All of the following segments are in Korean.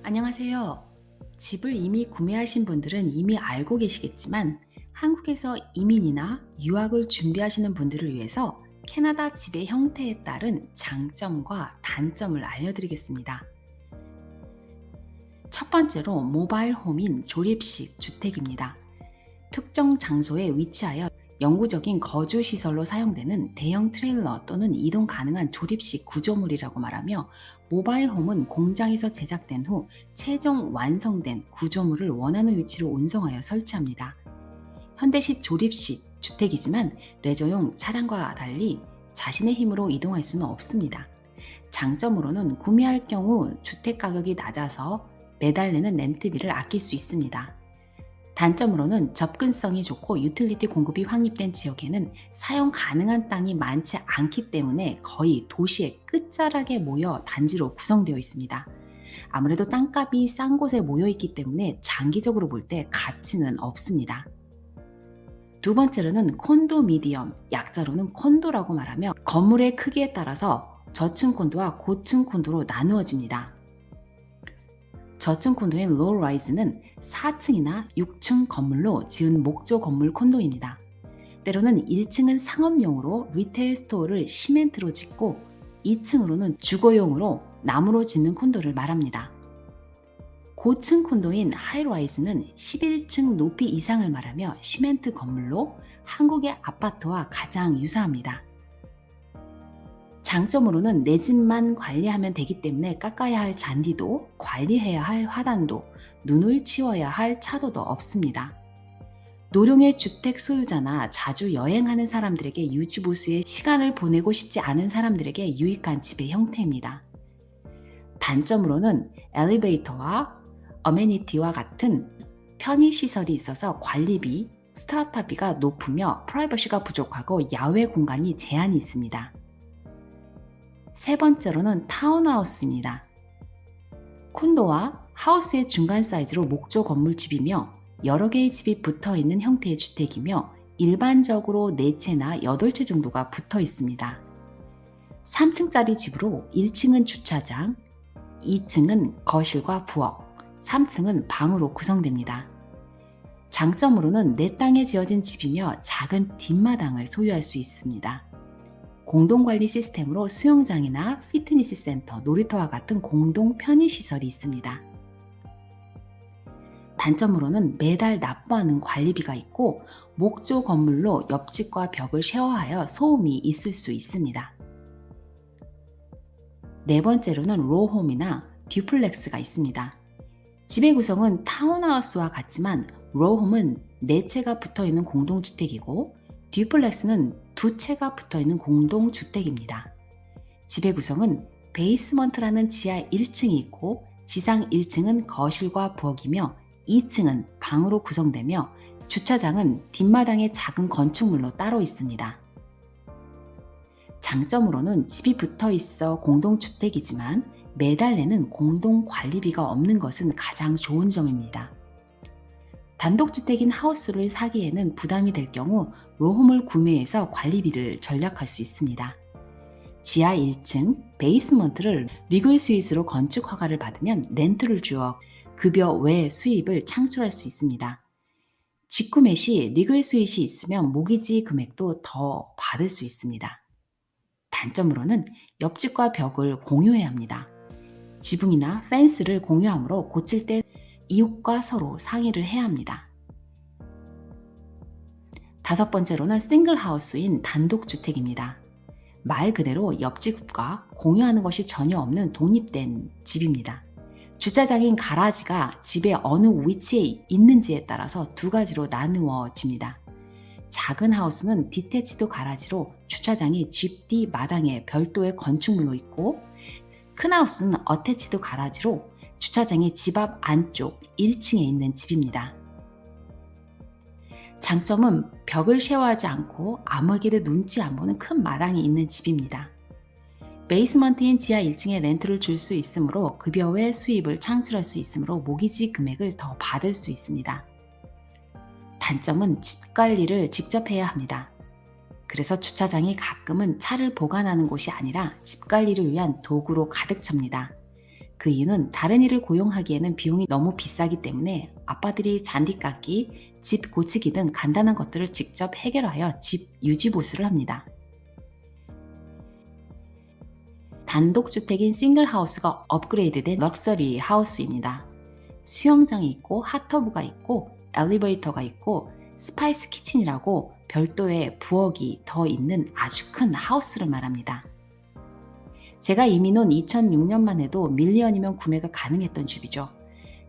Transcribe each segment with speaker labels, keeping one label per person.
Speaker 1: 안녕하세요. 집을 이미 구매하신 분들은 이미 알고 계시겠지만 한국에서 이민이나 유학을 준비하시는 분들을 위해서 캐나다 집의 형태에 따른 장점과 단점을 알려드리겠습니다. 첫 번째로 모바일 홈인 조립식 주택입니다. 특정 장소에 위치하여 영구적인 거주 시설로 사용되는 대형 트레일러 또는 이동 가능한 조립식 구조물이라고 말하며, 모바일 홈은 공장에서 제작된 후 최종 완성된 구조물을 원하는 위치로 운송하여 설치합니다. 현대식 조립식 주택이지만 레저용 차량과 달리 자신의 힘으로 이동할 수는 없습니다. 장점으로는 구매할 경우 주택 가격이 낮아서 매달 내는 렌트비를 아낄 수 있습니다. 단점으로는 접근성이 좋고 유틸리티 공급이 확립된 지역에는 사용 가능한 땅이 많지 않기 때문에 거의 도시의 끝자락에 모여 단지로 구성되어 있습니다. 아무래도 땅값이 싼 곳에 모여 있기 때문에 장기적으로 볼 때 가치는 없습니다. 두 번째로는 콘도 미디엄, 약자로는 콘도라고 말하며 건물의 크기에 따라서 저층 콘도와 고층 콘도로 나누어집니다. 저층 콘도인 로우 라이즈는 4층이나 6층 건물로 지은 목조 건물 콘도입니다. 때로는 1층은 상업용으로 리테일 스토어를 시멘트로 짓고 2층으로는 주거용으로 나무로 짓는 콘도를 말합니다. 고층 콘도인 하이라이즈는 11층 높이 이상을 말하며 시멘트 건물로 한국의 아파트와 가장 유사합니다. 장점으로는 내 집만 관리하면 되기 때문에 깎아야 할 잔디도, 관리해야 할 화단도, 눈을 치워야 할 차도도 없습니다. 노령의 주택 소유자나 자주 여행하는 사람들에게 유지보수에 시간을 보내고 싶지 않은 사람들에게 유익한 집의 형태입니다. 단점으로는 엘리베이터와 어메니티와 같은 편의시설이 있어서 관리비, 스트라타비가 높으며 프라이버시가 부족하고 야외 공간이 제한이 있습니다. 세 번째로는 타운하우스입니다. 콘도와 하우스의 중간 사이즈로 목조 건물집이며 여러 개의 집이 붙어 있는 형태의 주택이며 일반적으로 4채나 8채 정도가 붙어 있습니다. 3층짜리 집으로 1층은 주차장, 2층은 거실과 부엌, 3층은 방으로 구성됩니다. 장점으로는 내 땅에 지어진 집이며 작은 뒷마당을 소유할 수 있습니다. 공동관리 시스템으로 수영장이나 피트니스 센터, 놀이터와 같은 공동 편의시설이 있습니다. 단점으로는 매달 납부하는 관리비가 있고 목조 건물로 옆집과 벽을 쉐어하여 소음이 있을 수 있습니다. 네 번째로는 로우홈이나 듀플렉스가 있습니다. 집의 구성은 타운하우스와 같지만 로우홈은 4채가 붙어있는 공동주택이고 듀플렉스는 2채가 붙어있는 공동주택입니다. 집의 구성은 베이스먼트라는 지하 1층이 있고 지상 1층은 거실과 부엌이며 2층은 방으로 구성되며 주차장은 뒷마당에 작은 건축물로 따로 있습니다. 장점으로는 집이 붙어 있어 공동주택이지만 매달 내는 공동관리비가 없는 것은 가장 좋은 점입니다. 단독주택인 하우스를 사기에는 부담이 될 경우 로홈을 구매해서 관리비를 절약할 수 있습니다. 지하 1층, 베이스먼트를 리글 스윗으로 건축 허가를 받으면 렌트를 주어 급여 외 수입을 창출할 수 있습니다. 직구매 시 리글 스윗이 있으면 모기지 금액도 더 받을 수 있습니다. 단점으로는 옆집과 벽을 공유해야 합니다. 지붕이나 펜스를 공유하므로 고칠 때 이웃과 서로 상의를 해야 합니다. 다섯 번째로는 싱글하우스인 단독주택입니다. 말 그대로 옆집과 공유하는 것이 전혀 없는 독립된 집입니다. 주차장인 가라지가 집의 어느 위치에 있는지에 따라서 두 가지로 나누어집니다. 작은 하우스는 디태치드 가라지로 주차장이 집 뒤 마당에 별도의 건축물로 있고, 큰 하우스는 어태치드 가라지로 주차장이 집 앞 안쪽 1층에 있는 집입니다. 장점은 벽을 쉐어하지 않고 아무에게도 눈치 안 보는 큰 마당이 있는 집입니다. 베이스먼트인 지하 1층에 렌트를 줄 수 있으므로 급여 외 수입을 창출할 수 있으므로 모기지 금액을 더 받을 수 있습니다. 단점은 집 관리를 직접 해야 합니다. 그래서 주차장이 가끔은 차를 보관하는 곳이 아니라 집 관리를 위한 도구로 가득 찹니다. 그 이유는 다른 일을 고용하기에는 비용이 너무 비싸기 때문에 아빠들이 잔디 깎기, 집 고치기 등 간단한 것들을 직접 해결하여 집 유지 보수를 합니다. 단독주택인 싱글하우스가 업그레이드된 럭셔리 하우스입니다. 수영장이 있고 핫터브가 있고 엘리베이터가 있고 스파이스 키친이라고 별도의 부엌이 더 있는 아주 큰 하우스를 말합니다. 제가 이민 온 2006년만 해도 밀리언이면 구매가 가능했던 집이죠.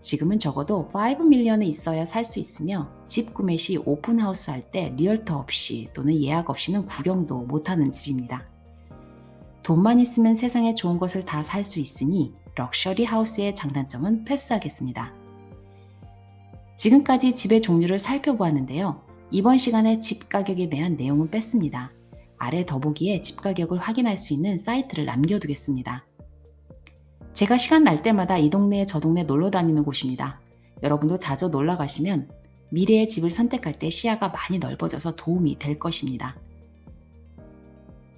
Speaker 1: 지금은 적어도 5밀리언에 있어야 살 수 있으며 집 구매 시 오픈하우스 할 때 리얼터 없이 또는 예약 없이는 구경도 못하는 집입니다. 돈만 있으면 세상에 좋은 것을 다 살 수 있으니 럭셔리 하우스의 장단점은 패스하겠습니다. 지금까지 집의 종류를 살펴보았는데요. 이번 시간에 집 가격에 대한 내용은 뺐습니다. 아래 더보기에 집 가격을 확인할 수 있는 사이트를 남겨두겠습니다. 제가 시간 날 때마다 이 동네 저 동네 놀러 다니는 곳입니다. 여러분도 자주 놀러 가시면 미래의 집을 선택할 때 시야가 많이 넓어져서 도움이 될 것입니다.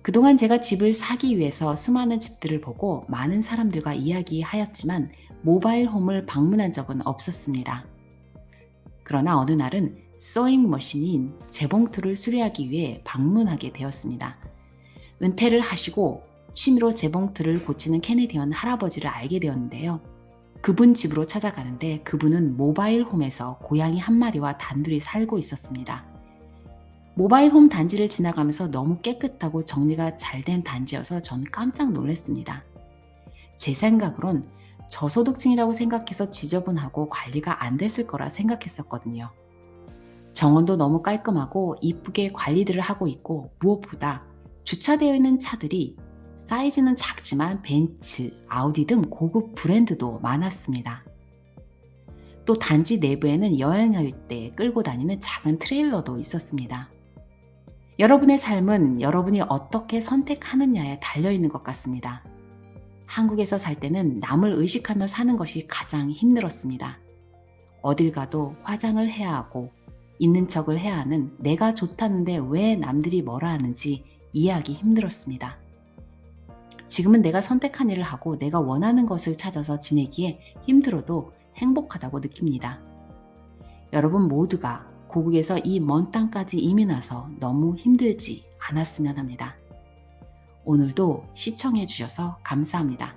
Speaker 1: 그동안 제가 집을 사기 위해서 수많은 집들을 보고 많은 사람들과 이야기하였지만 모바일 홈을 방문한 적은 없었습니다. 그러나 어느 날은 소잉 머신인 재봉틀을 수리하기 위해 방문하게 되었습니다. 은퇴를 하시고 취미로 재봉틀을 고치는 캐네디언 할아버지를 알게 되었는데요. 그분 집으로 찾아가는데 그분은 모바일 홈에서 고양이 한 마리와 단둘이 살고 있었습니다. 모바일 홈 단지를 지나가면서 너무 깨끗하고 정리가 잘 된 단지여서 전 깜짝 놀랐습니다. 제 생각으론 저소득층이라고 생각해서 지저분하고 관리가 안 됐을 거라 생각했었거든요. 정원도 너무 깔끔하고 이쁘게 관리들을 하고 있고 무엇보다 주차되어 있는 차들이 사이즈는 작지만 벤츠, 아우디 등 고급 브랜드도 많았습니다. 또 단지 내부에는 여행할 때 끌고 다니는 작은 트레일러도 있었습니다. 여러분의 삶은 여러분이 어떻게 선택하느냐에 달려있는 것 같습니다. 한국에서 살 때는 남을 의식하며 사는 것이 가장 힘들었습니다. 어딜 가도 화장을 해야 하고 있는 척을 해야 하는 내가 좋다는데 왜 남들이 뭐라 하는지 이해하기 힘들었습니다. 지금은 내가 선택한 일을 하고 내가 원하는 것을 찾아서 지내기에 힘들어도 행복하다고 느낍니다. 여러분 모두가 고국에서 이 먼 땅까지 이민 와서 너무 힘들지 않았으면 합니다. 오늘도 시청해 주셔서 감사합니다.